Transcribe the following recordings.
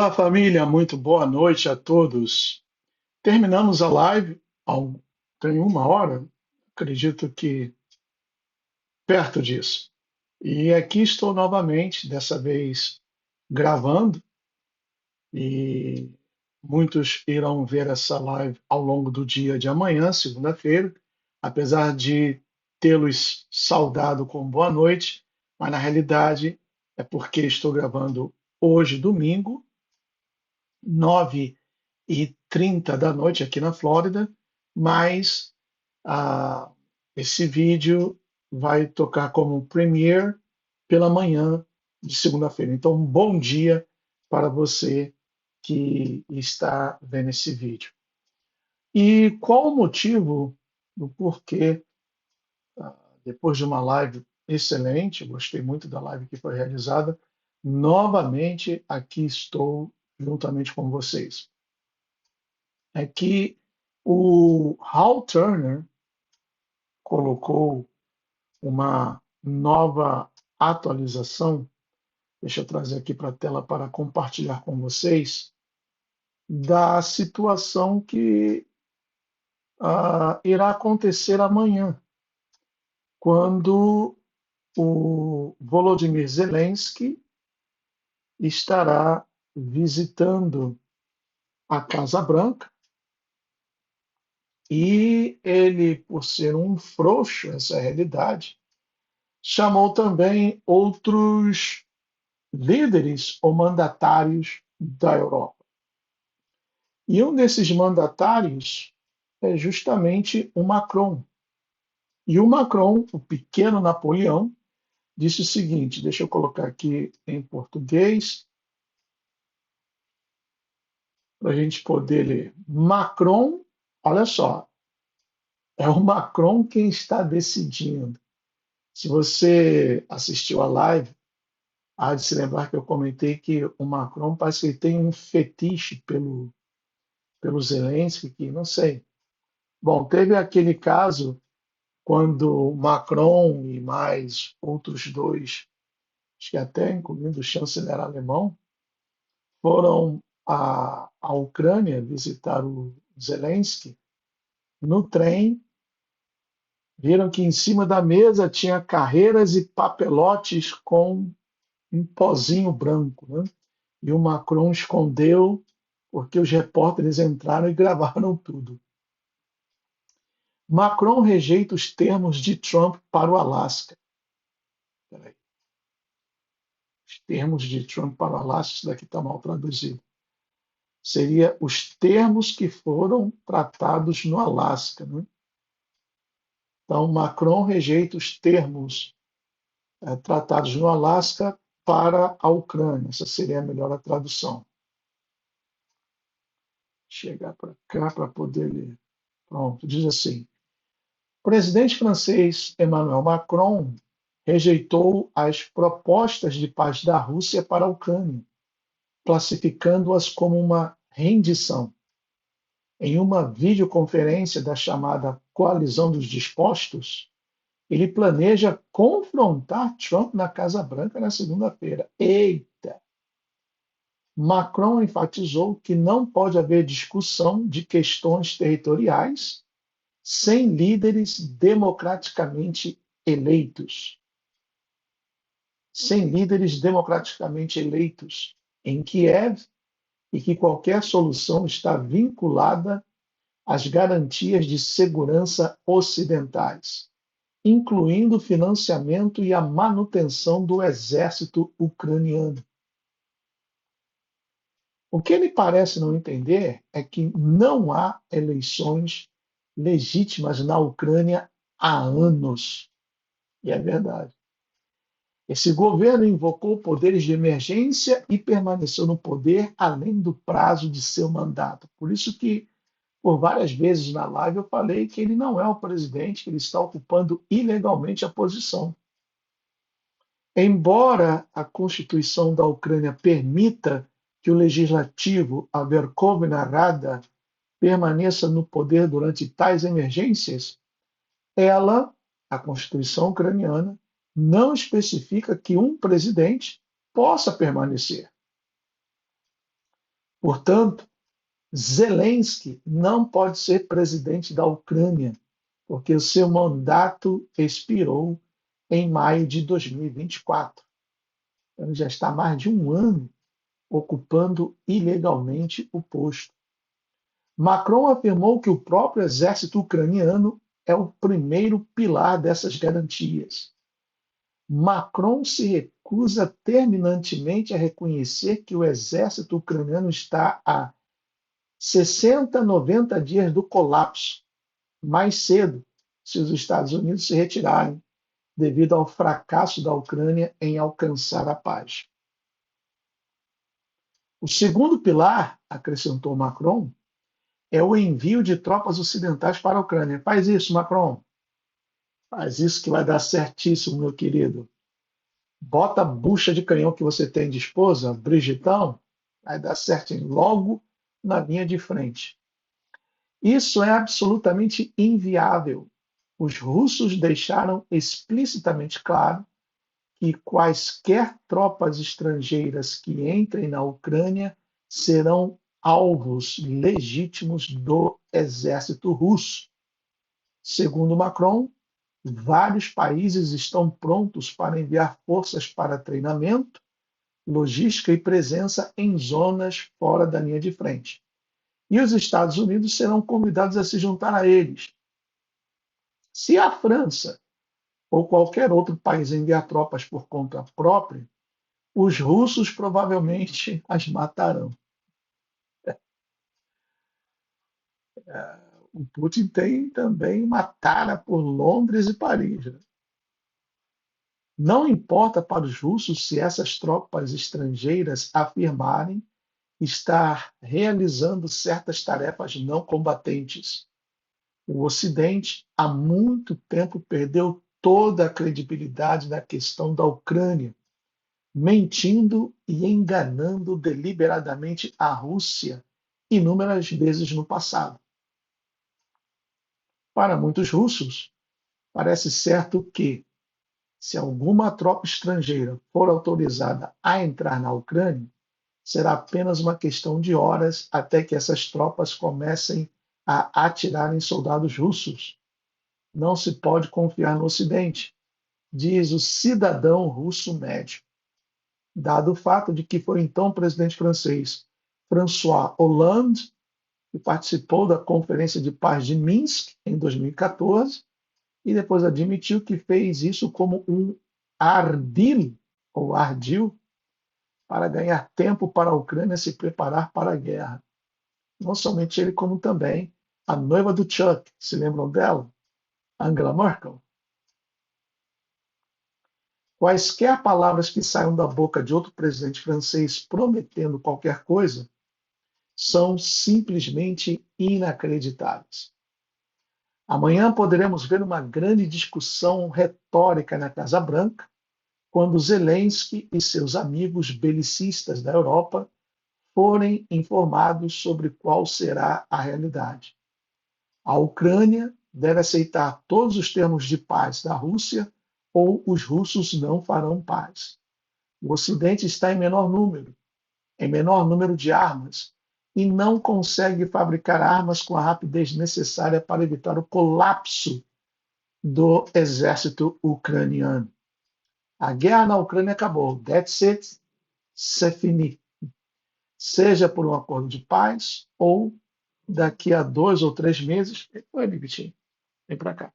Olá, família, muito boa noite a todos. Terminamos a live tem 1 hora, acredito que perto disso. E aqui estou novamente, dessa vez gravando, e muitos irão ver essa live ao longo do dia de amanhã, segunda-feira, apesar de tê-los saudado com boa noite, mas na realidade é porque estou gravando hoje, domingo, 9h30 da noite aqui na Flórida, mas esse vídeo vai tocar como premiere pela manhã de segunda-feira. Então, um bom dia para você que está vendo esse vídeo. E qual o motivo do porquê, depois de uma live excelente, gostei muito da live que foi realizada, novamente aqui estou juntamente com vocês. É que o Hal Turner colocou uma nova atualização, deixa eu trazer aqui para a tela para compartilhar com vocês, da situação que irá acontecer amanhã, quando o Volodymyr Zelensky estará visitando a Casa Branca. E ele, por ser um frouxo, essa é a realidade, chamou também outros líderes ou mandatários da Europa. E um desses mandatários é justamente o Macron. E o Macron, o pequeno Napoleão, disse o seguinte, deixa eu colocar aqui em português, para a gente poder ler. Macron, olha só, é o Macron quem está decidindo. Se você assistiu a live, há de se lembrar que eu comentei que o Macron parece que ele tem um fetiche pelo Zelensky, que não sei. Bom, teve aquele caso quando Macron e mais outros dois, acho que até incluindo o chanceler alemão, foram à Ucrânia visitar o Zelensky. No trem, viram que em cima da mesa tinha carreiras e papelotes com um pozinho branco, né? E o Macron escondeu porque os repórteres entraram e gravaram tudo. Macron rejeita os termos de Trump para o Alasca. Peraí. Os termos de Trump para o Alasca, isso daqui está mal traduzido. Seria os termos que foram tratados no Alasca, né? Então, Macron rejeita os termos tratados no Alasca para a Ucrânia. Essa seria a melhor tradução. Chegar para cá para poder ler. Pronto, diz assim. O presidente francês Emmanuel Macron rejeitou as propostas de paz da Rússia para a Ucrânia, classificando-as como uma rendição. Em uma videoconferência da chamada Coalizão dos Dispostos, ele planeja confrontar Trump na Casa Branca na segunda-feira. Eita! Macron enfatizou que não pode haver discussão de questões territoriais sem líderes democraticamente eleitos. Sem líderes democraticamente eleitos em Kiev, e que qualquer solução está vinculada às garantias de segurança ocidentais, incluindo o financiamento e a manutenção do exército ucraniano. O que ele parece não entender é que não há eleições legítimas na Ucrânia há anos. E é verdade. Esse governo invocou poderes de emergência e permaneceu no poder além do prazo de seu mandato. Por isso que, por várias vezes na live, eu falei que ele não é o presidente, que ele está ocupando ilegalmente a posição. Embora a Constituição da Ucrânia permita que o legislativo, a Verkhovna Rada, permaneça no poder durante tais emergências, ela, a Constituição ucraniana, não especifica que um presidente possa permanecer. Portanto, Zelensky não pode ser presidente da Ucrânia, porque o seu mandato expirou em maio de 2024. Ele já está há mais de um ano ocupando ilegalmente o posto. Macron afirmou que o próprio exército ucraniano é o primeiro pilar dessas garantias. Macron se recusa terminantemente a reconhecer que o exército ucraniano está a 60, 90 dias do colapso, mais cedo, se os Estados Unidos se retirarem, devido ao fracasso da Ucrânia em alcançar a paz. O segundo pilar, acrescentou Macron, é o envio de tropas ocidentais para a Ucrânia. Faz isso, Macron. Faz isso que vai dar certíssimo, meu querido. Bota a bucha de canhão que você tem de esposa, Brigitão, vai dar certinho, logo na linha de frente. Isso é absolutamente inviável. Os russos deixaram explicitamente claro que quaisquer tropas estrangeiras que entrem na Ucrânia serão alvos legítimos do exército russo. Segundo Macron, vários países estão prontos para enviar forças para treinamento, logística e presença em zonas fora da linha de frente. E os Estados Unidos serão convidados a se juntar a eles. Se a França ou qualquer outro país enviar tropas por conta própria, os russos provavelmente as matarão. O Putin tem também uma tara por Londres e Paris. Né? Não importa para os russos se essas tropas estrangeiras afirmarem estar realizando certas tarefas não combatentes. O Ocidente, há muito tempo, perdeu toda a credibilidade na questão da Ucrânia, mentindo e enganando deliberadamente a Rússia inúmeras vezes no passado. Para muitos russos, parece certo que, se alguma tropa estrangeira for autorizada a entrar na Ucrânia, será apenas uma questão de horas até que essas tropas comecem a atirar em soldados russos. Não se pode confiar no Ocidente, diz o cidadão russo médio. Dado o fato de que foi então o presidente francês François Hollande, que participou da Conferência de Paz de Minsk em 2014, e depois admitiu que fez isso como um ardil, ou ardil, para ganhar tempo para a Ucrânia se preparar para a guerra. Não somente ele, como também a noiva do Chuck, se lembram dela? Angela Merkel. Quaisquer palavras que saiam da boca de outro presidente francês prometendo qualquer coisa são simplesmente inacreditáveis. Amanhã poderemos ver uma grande discussão retórica na Casa Branca, quando Zelensky e seus amigos belicistas da Europa forem informados sobre qual será a realidade. A Ucrânia deve aceitar todos os termos de paz da Rússia ou os russos não farão paz. O Ocidente está em menor número de armas, e não consegue fabricar armas com a rapidez necessária para evitar o colapso do exército ucraniano. A guerra na Ucrânia acabou. That's it. C'est fini. Seja por um acordo de paz ou daqui a 2 ou 3 meses. Oi, Bibitinho, vem para cá.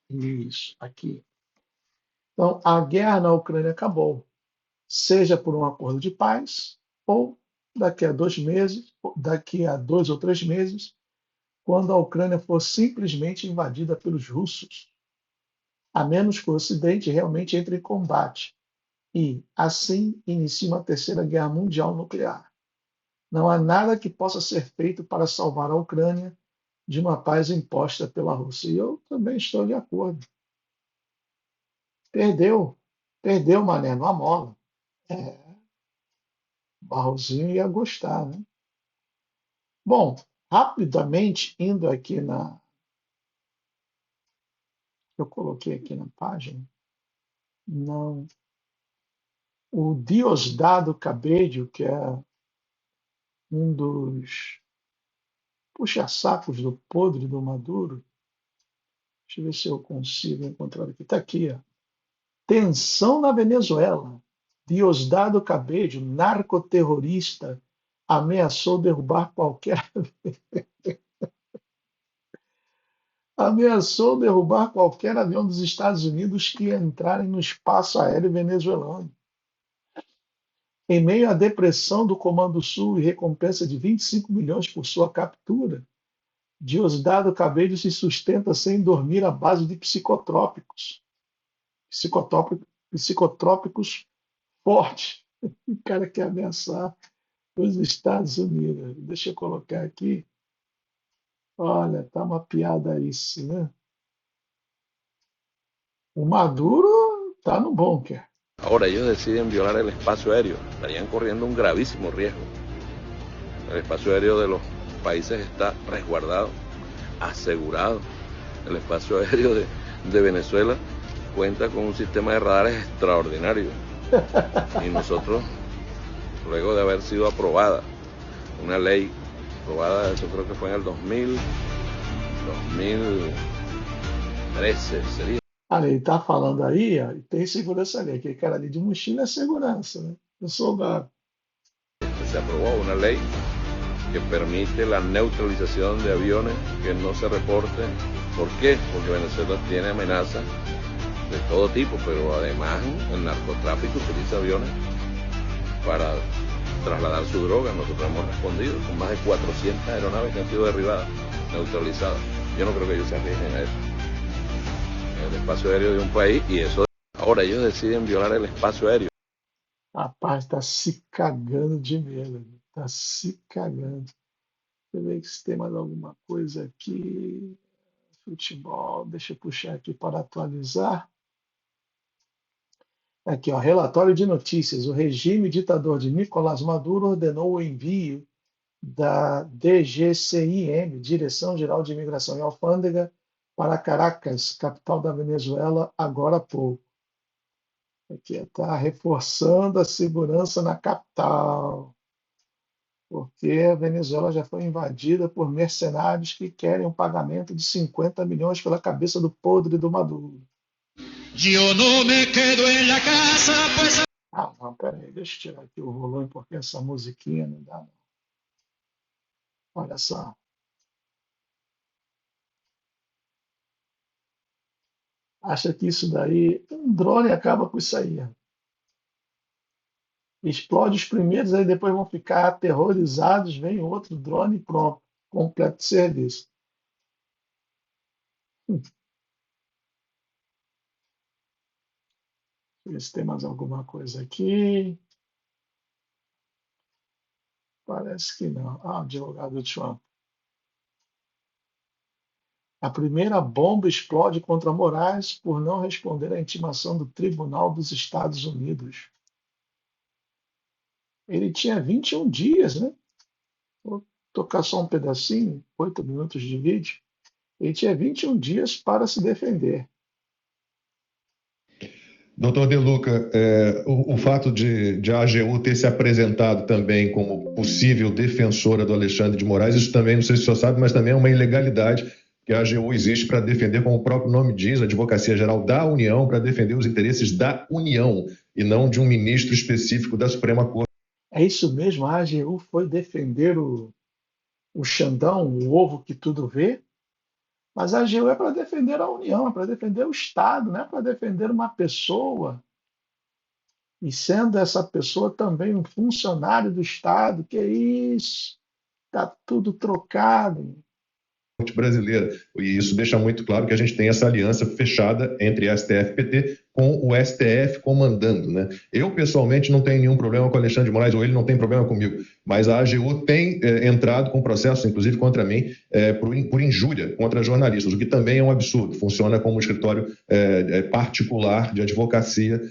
Isso, aqui. Então, a guerra na Ucrânia acabou. Seja por um acordo de paz ou daqui a 2 meses, daqui a 2 ou 3 meses, quando a Ucrânia for simplesmente invadida pelos russos, a menos que o Ocidente realmente entre em combate e, assim, inicie uma terceira guerra mundial nuclear. Não há nada que possa ser feito para salvar a Ucrânia de uma paz imposta pela Rússia. E eu também estou de acordo. Perdeu, mané, não amola. É, Barrozinho ia gostar, né? Bom, rapidamente, indo aqui na. Eu coloquei aqui na página. Não. o Diosdado Cabello, que é um dos puxa-sacos do podre do Maduro, deixa eu ver se eu consigo encontrar aqui. Está aqui, ó. Tensão na Venezuela. Diosdado Cabello, narcoterrorista, ameaçou derrubar qualquer ameaçou derrubar qualquer avião dos Estados Unidos que entrarem no espaço aéreo venezuelano. Em meio à depressão do Comando Sul e recompensa de 25 milhões por sua captura, Diosdado Cabello se sustenta sem dormir à base de psicotrópicos fortes. O cara quer ameaçar os Estados Unidos. Deixa eu colocar aqui. Olha, tá uma piada isso, né? O Maduro tá no bunker. Ahora ellos deciden violar el espacio aéreo, estarían corriendo un gravísimo riesgo. El espacio aéreo de los países está resguardado, asegurado. El espacio aéreo de Venezuela cuenta con un sistema de radares extraordinario. Y nosotros, luego de haber sido aprobada una ley, aprobada, yo creo que fue en el 2013, sería. Olha, ele está falando aí, ó, e tem segurança ali. Aquele cara ali de mochila é segurança, né? O soldado. Se aprobó una ley que permite la neutralización de aviones que no se reporten. ¿Por qué? Porque Venezuela tiene amenazas de todo tipo, pero además el narcotráfico utiliza aviones para trasladar su droga. Nosotros hemos respondido con más de 400 aeronaves que han sido derribadas, neutralizadas. Yo no creo que ellos se arriesguen a eso. El espacio aéreo de un país y eso. Ahora ellos deciden violar el espacio aéreo. Rapaz, está se cagando de medo. Está se cagando. Deixa eu ver se tem mais alguma coisa aqui. Futebol, deixa eu puxar aqui para atualizar. Aqui, ó, relatório de notícias. O regime ditador de Nicolás Maduro ordenou o envio da DGCIM, Direção-Geral de Imigração e Alfândega, para Caracas, capital da Venezuela, agora há pouco. Aqui está reforçando a segurança na capital, porque a Venezuela já foi invadida por mercenários que querem um pagamento de 50 milhões pela cabeça do podre do Maduro. Yo no me quedo en la casa, pues... Ah, não, peraí, deixa eu tirar aqui o volume, porque essa musiquinha não dá, não. Olha só. Acha que isso daí, um drone acaba com isso aí. Ó. Explode os primeiros, aí depois vão ficar aterrorizados, vem outro drone e pronto, completo serviço. Ver se tem mais alguma coisa aqui. Parece que não. Ah, advogado Trump. A primeira bomba explode contra Moraes por não responder à intimação do Tribunal dos Estados Unidos. Ele tinha 21 dias, né? Vou tocar só um pedacinho, 8 minutos de vídeo. Ele tinha 21 dias para se defender. Doutor De Luca, o fato de a AGU ter se apresentado também como possível defensora do Alexandre de Moraes, isso também, não sei se o senhor sabe, mas também é uma ilegalidade, que a AGU existe para defender, como o próprio nome diz, a Advocacia Geral da União, para defender os interesses da União e não de um ministro específico da Suprema Corte. É isso mesmo, a AGU foi defender o Xandão, o ovo que tudo vê, mas a AGU é para defender a União, é para defender o Estado, não é para defender uma pessoa. E sendo essa pessoa também um funcionário do Estado, que é isso? Está tudo trocado. Brasileira. E isso deixa muito claro que a gente tem essa aliança fechada entre STF e PT com o STF comandando, né? Eu, pessoalmente, não tenho nenhum problema com o Alexandre de Moraes, ou ele não tem problema comigo, mas a AGU tem entrado com processo, inclusive contra mim, por injúria contra jornalistas, o que também é um absurdo. Funciona como um escritório particular de advocacia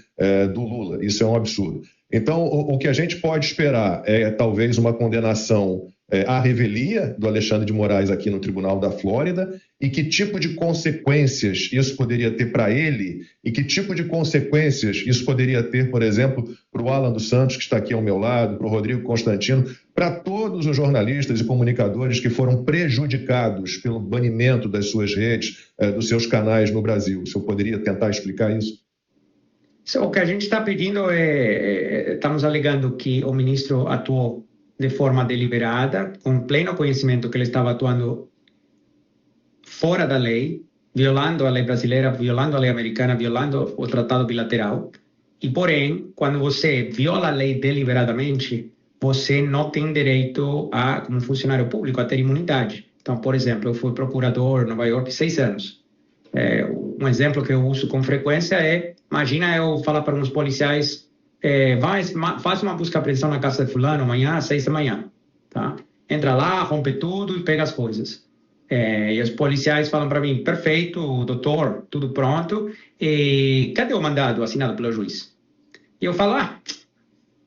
do Lula. Isso é um absurdo. Então, o que a gente pode esperar é talvez uma condenação a revelia do Alexandre de Moraes aqui no Tribunal da Flórida e que tipo de consequências isso poderia ter para ele e que tipo de consequências isso poderia ter, por exemplo, para o Alan dos Santos, que está aqui ao meu lado, para o Rodrigo Constantino, para todos os jornalistas e comunicadores que foram prejudicados pelo banimento das suas redes, dos seus canais no Brasil. O senhor poderia tentar explicar isso? O que a gente está pedindo estamos alegando que o ministro atuou de forma deliberada, com pleno conhecimento que ele estava atuando fora da lei, violando a lei brasileira, violando a lei americana, violando o tratado bilateral. E, porém, quando você viola a lei deliberadamente, você não tem direito como funcionário público, a ter imunidade. Então, por exemplo, eu fui procurador em Nova York 6 anos. Um exemplo que eu uso com frequência imagina eu falar para uns policiais, faz uma busca e apreensão na casa de fulano amanhã às 6 da manhã, tá? Entra lá, rompe tudo e pega as coisas. E os policiais falam para mim, perfeito, doutor, tudo pronto, e cadê o mandado assinado pelo juiz? E eu falo,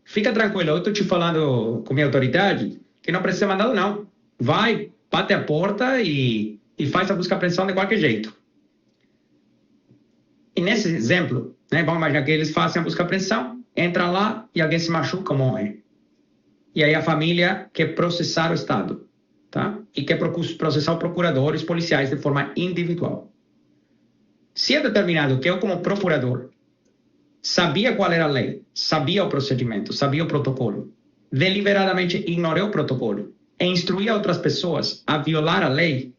fica tranquilo, eu estou te falando com minha autoridade que não precisa mandado não. Vai, bate a porta e faz a busca e apreensão de qualquer jeito. E nesse exemplo, vamos imaginar que eles façam a busca e apreensão, entra lá e alguém se machuca ou morre. E aí a família quer processar o Estado, tá? E quer processar os procuradores policiais de forma individual. Se é determinado que eu, como procurador, sabia qual era a lei, sabia o procedimento, sabia o protocolo, deliberadamente ignorei o protocolo e instruía outras pessoas a violar a lei,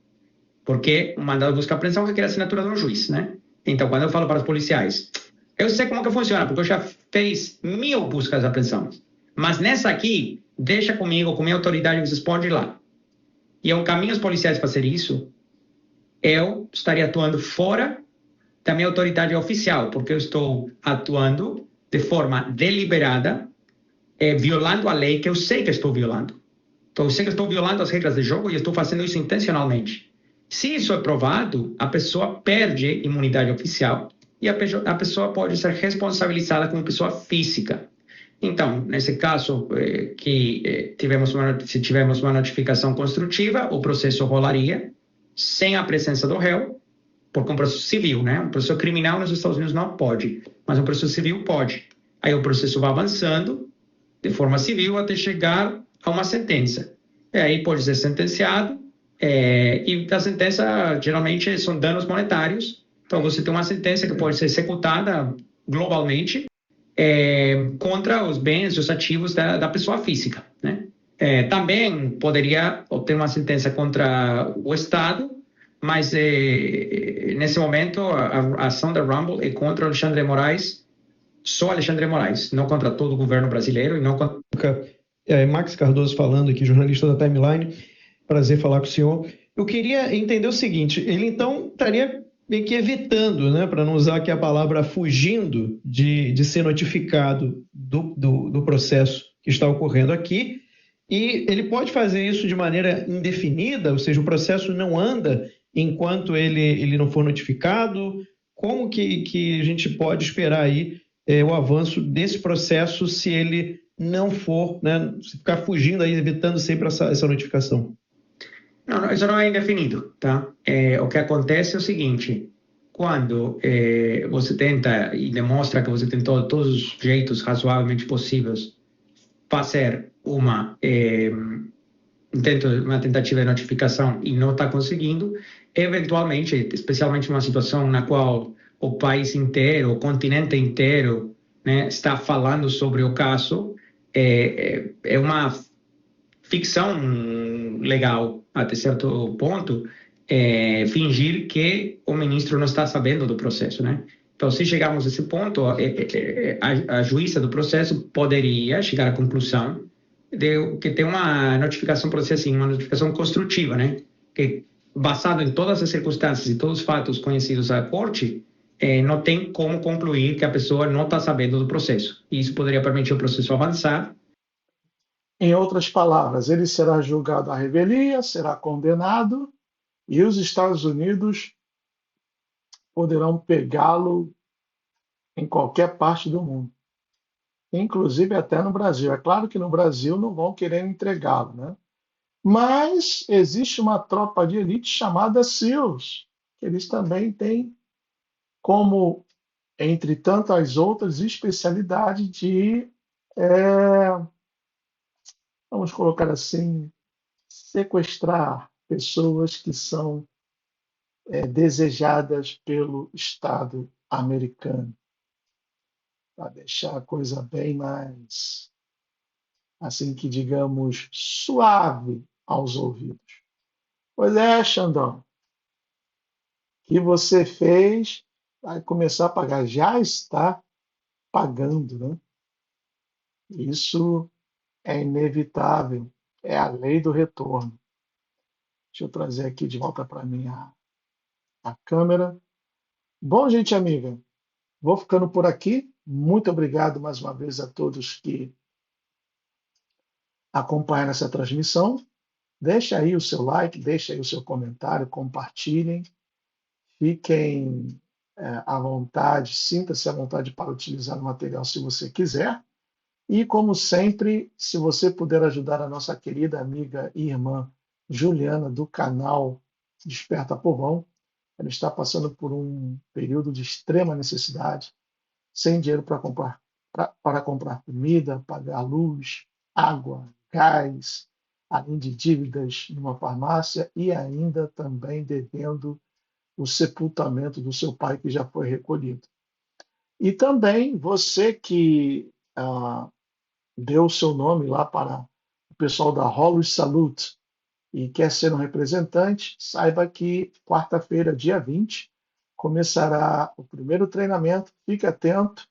porque o mandado de busca e apreensão requer a assinatura de um juiz, né? Então, quando eu falo para os policiais, eu sei como que funciona, porque eu já fiz 1000 buscas de apreensão. Mas nessa aqui, deixa comigo, com minha autoridade, vocês podem ir lá. E eu encaminho os policiais para fazer isso, eu estaria atuando fora da minha autoridade oficial, porque eu estou atuando de forma deliberada, violando a lei que eu sei que estou violando. Então, eu sei que estou violando as regras de jogo e estou fazendo isso intencionalmente. Se isso é provado, a pessoa perde imunidade oficial e a pessoa pode ser responsabilizada como pessoa física. Então, nesse caso, se tivermos uma notificação construtiva, o processo rolaria sem a presença do réu, porque um processo civil, né? Um processo criminal nos Estados Unidos não pode, mas um processo civil pode. Aí o processo vai avançando de forma civil até chegar a uma sentença. E aí pode ser sentenciado, e a sentença geralmente são danos monetários. Então você tem uma sentença que pode ser executada globalmente contra os bens, os ativos da pessoa física, né? Também poderia obter uma sentença contra o Estado, mas nesse momento a ação da Rumble é contra Alexandre de Moraes, só Alexandre de Moraes, não contra todo o governo brasileiro e não contra... Max Cardoso falando aqui, jornalista da Timeline. Prazer falar com o senhor. Eu queria entender o seguinte, ele então estaria meio que evitando, né, para não usar aqui a palavra fugindo de ser notificado do processo que está ocorrendo aqui, e ele pode fazer isso de maneira indefinida, ou seja, o processo não anda enquanto ele não for notificado. Como que a gente pode esperar aí o avanço desse processo se ele não for, né, se ficar fugindo aí, evitando sempre essa notificação? Não, isso não é indefinido, tá? O que acontece é o seguinte, quando você tenta e demonstra que você tentou de todos os jeitos razoavelmente possíveis fazer uma tentativa de notificação e não está conseguindo, eventualmente, especialmente numa situação na qual o país inteiro, o continente inteiro, né, está falando sobre o caso, é uma ficção legal, até certo ponto, fingir que o ministro não está sabendo do processo, né? Então, se chegarmos a esse ponto, a juíza do processo poderia chegar à conclusão de que tem uma notificação, por dizer assim, uma notificação construtiva, né? Que, baseado em todas as circunstâncias e todos os fatos conhecidos à corte, não tem como concluir que a pessoa não está sabendo do processo. E isso poderia permitir o processo avançar. Em outras palavras, ele será julgado à revelia, será condenado, e os Estados Unidos poderão pegá-lo em qualquer parte do mundo, inclusive até no Brasil. É claro que no Brasil não vão querer entregá-lo, né? Mas existe uma tropa de elite chamada SEALs, que eles também têm como, entre tantas outras, especialidade de, vamos colocar assim, sequestrar pessoas que são desejadas pelo Estado americano, para deixar a coisa bem mais, assim que digamos, suave aos ouvidos. Pois é, Xandão, o que você fez vai começar a pagar, já está pagando, né? Isso é inevitável, é a lei do retorno. Deixa eu trazer aqui de volta para mim a câmera. Bom, gente amiga, vou ficando por aqui. Muito obrigado mais uma vez a todos que acompanharam essa transmissão. Deixa aí o seu like, deixa aí o seu comentário, compartilhem. Fiquem à vontade, sinta-se à vontade para utilizar o material se você quiser. E, como sempre, se você puder ajudar a nossa querida amiga e irmã Juliana, do canal Desperta Povão, ela está passando por um período de extrema necessidade, sem dinheiro para comprar comida, pagar luz, água, gás, além de dívidas numa farmácia e ainda também devendo o sepultamento do seu pai, que já foi recolhido. E também você que deu o seu nome lá para o pessoal da Hollis Salute e quer ser um representante, saiba que quarta-feira, dia 20, começará o primeiro treinamento. Fique atento,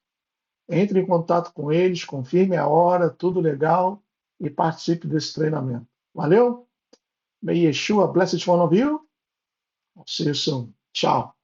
entre em contato com eles, confirme a hora, tudo legal, e participe desse treinamento. Valeu? May Yeshua bless each one of you. I'll see you soon. Tchau.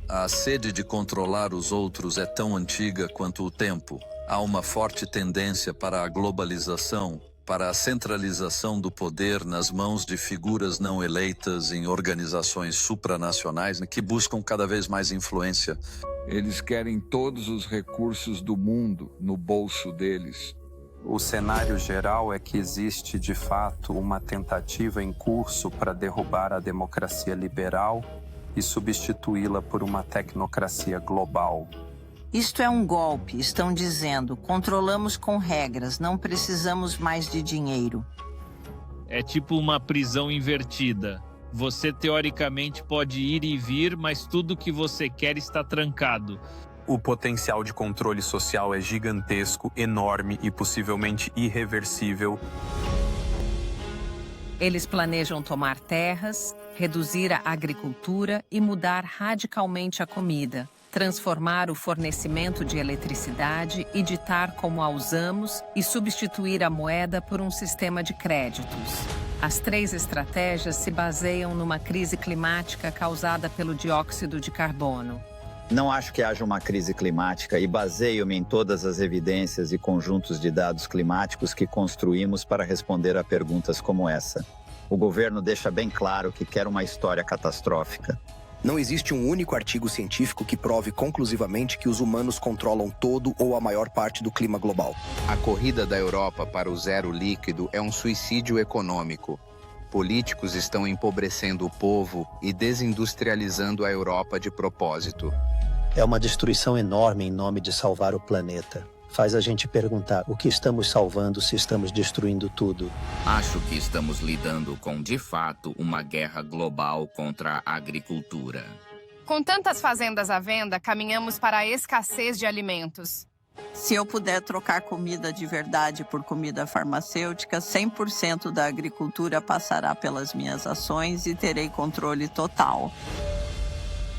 A sede de controlar os outros é tão antiga quanto o tempo. Há uma forte tendência para a globalização, para a centralização do poder nas mãos de figuras não eleitas em organizações supranacionais que buscam cada vez mais influência. Eles querem todos os recursos do mundo no bolso deles. O cenário geral é que existe, de fato, uma tentativa em curso para derrubar a democracia liberal e substituí-la por uma tecnocracia global. Isto é um golpe, estão dizendo. Controlamos com regras, não precisamos mais de dinheiro. É tipo uma prisão invertida. Você teoricamente pode ir e vir, mas tudo que você quer está trancado. O potencial de controle social é gigantesco, enorme e possivelmente irreversível. Eles planejam tomar terras, reduzir a agricultura e mudar radicalmente a comida, transformar o fornecimento de eletricidade e ditar como a usamos e substituir a moeda por um sistema de créditos. As 3 estratégias se baseiam numa crise climática causada pelo dióxido de carbono. Não acho que haja uma crise climática e baseio-me em todas as evidências e conjuntos de dados climáticos que construímos para responder a perguntas como essa. O governo deixa bem claro que quer uma história catastrófica. Não existe um único artigo científico que prove conclusivamente que os humanos controlam todo ou a maior parte do clima global. A corrida da Europa para o zero líquido é um suicídio econômico. Políticos estão empobrecendo o povo e desindustrializando a Europa de propósito. É uma destruição enorme em nome de salvar o planeta. Faz a gente perguntar o que estamos salvando se estamos destruindo tudo. Acho que estamos lidando com, de fato, uma guerra global contra a agricultura. Com tantas fazendas à venda, caminhamos para a escassez de alimentos. Se eu puder trocar comida de verdade por comida farmacêutica, 100% da agricultura passará pelas minhas ações e terei controle total.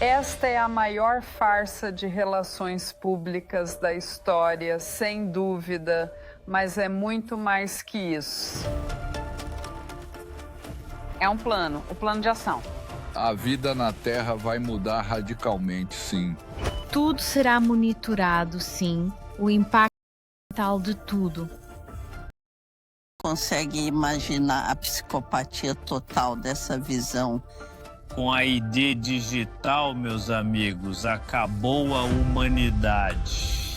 Esta é a maior farsa de relações públicas da história, sem dúvida, mas é muito mais que isso. É um plano, o plano de ação. A vida na Terra vai mudar radicalmente, sim. Tudo será monitorado, sim. O impacto ambiental de tudo. Consegue imaginar a psicopatia total dessa visão? Com a ID digital, meus amigos, acabou a humanidade.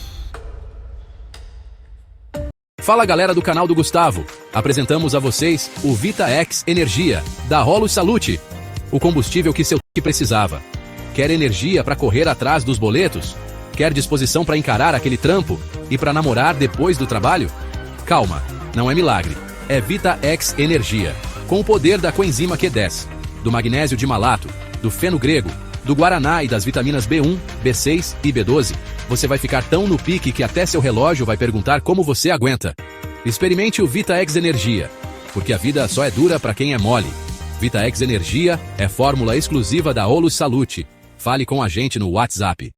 Fala galera do canal do Gustavo, apresentamos a vocês o VitaX Energia, da Rolus Salute, o combustível que seu precisava. Quer energia para correr atrás dos boletos? Quer disposição para encarar aquele trampo e para namorar depois do trabalho? Calma, não é milagre, é VitaX Energia, com o poder da coenzima Q10, do magnésio de malato, do feno grego, do guaraná e das vitaminas B1, B6 e B12, você vai ficar tão no pique que até seu relógio vai perguntar como você aguenta. Experimente o VitaX Energia, porque a vida só é dura para quem é mole. VitaX Energia é fórmula exclusiva da Rolus Salute. Fale com a gente no WhatsApp.